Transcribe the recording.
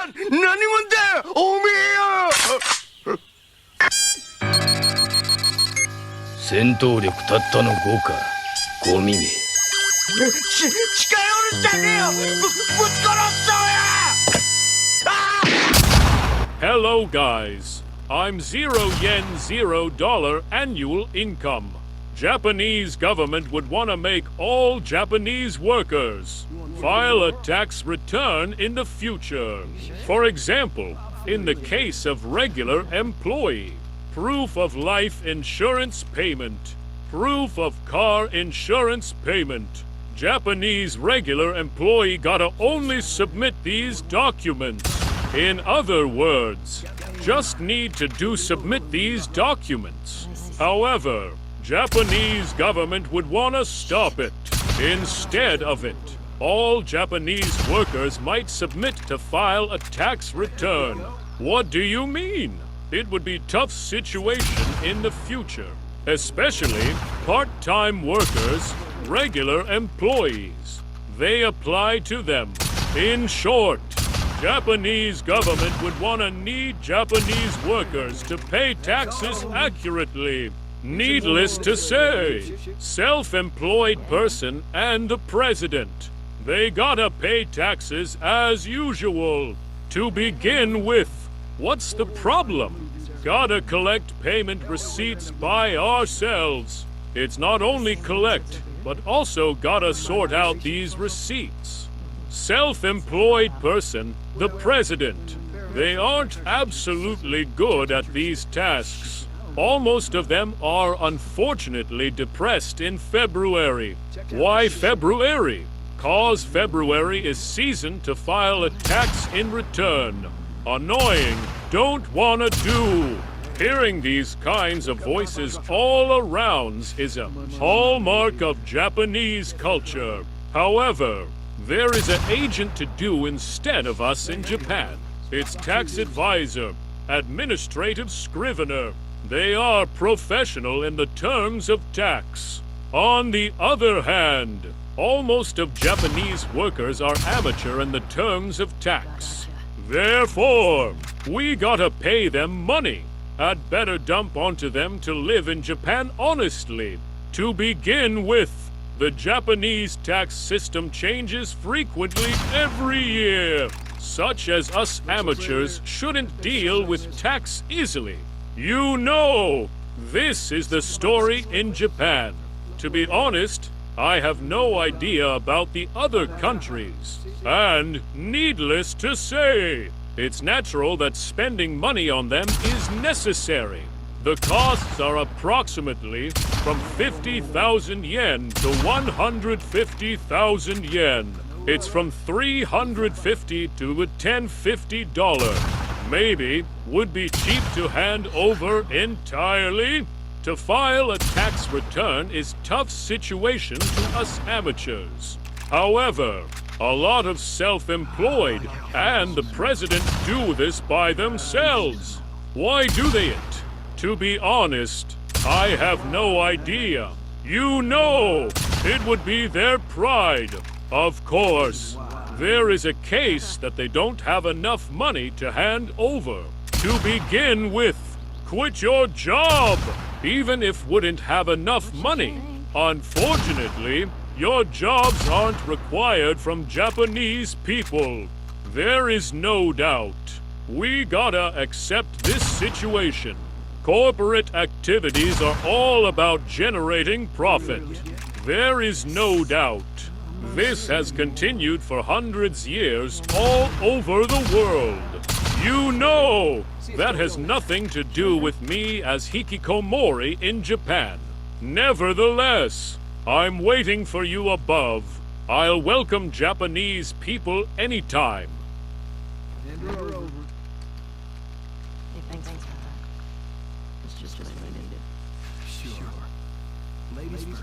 何者だおめえよ。戦闘力たったの5か。ゴミめ。近寄るんじゃねえよ。ぶち殺すぞよ。Hello guys, I'm 0 yen $0 annual income. Japanese government would want to make all Japanese workers file a tax return in the future. For example, in the case of regular employee, proof of life insurance payment, proof of car insurance payment. Japanese regular employee gotta only submit these documents. In other words, just need to submit these documents. However, Japanese government would want to stop it. Instead of it, all Japanese workers might submit to file a tax return. What do you mean? It would be a tough situation in the future, especially part-time workers, regular employees. They apply to them. In short, Japanese government would want to need Japanese workers to pay taxes accurately. Needless to say, self-employed person and the president, they gotta pay taxes as usual. To begin with, what's the problem? Gotta collect payment receipts by ourselves. It's not only collect, but also gotta sort out these receipts. Self-employed person, the president, they aren't absolutely good at these tasks. Almost of them are unfortunately depressed in February. Why February? Cause February is season to file a tax in return. Annoying, don't wanna do. Hearing these kinds of voices all around is a hallmark of Japanese culture. However, there is an agent to do instead of us in Japan. It's tax advisor, administrative scrivener. They are professional in the terms of tax. On the other hand, almost of Japanese workers are amateur in the terms of tax. Therefore, we gotta pay them money. I'd better dump onto them to live in Japan honestly. To begin with, the Japanese tax system changes frequently every year. Such as us amateurs shouldn't deal with tax easily. You know, this is the story in Japan. To be honest, I have no idea about the other countries. And needless to say, it's natural that spending money on them is necessary. The costs are approximately from 50,000 yen to 150,000 yen. It's from $350 to $1,050. Maybe would be cheap to hand over entirely. To file a tax return is tough situation to us amateurs. However, a lot of self-employed and the president do this by themselves. Why do they it? To be honest, I have no idea. You know, it would be their pride. Of course, there is a case that they don't have enough money to hand over. To begin with, quit your job, even if wouldn't have enough money. Unfortunately, your jobs aren't required from Japanese people. There is no doubt. We gotta accept this situation. Corporate activities are all about generating profit. There is no doubt. This has continued for hundreds of years all over the world. You know, that has nothing to do with me as hikikomori in Japan. Nevertheless, I'm waiting for you above. I'll welcome Japanese people anytime. Hey, thanks for that. It's just what I needed. Sure. Ladies first.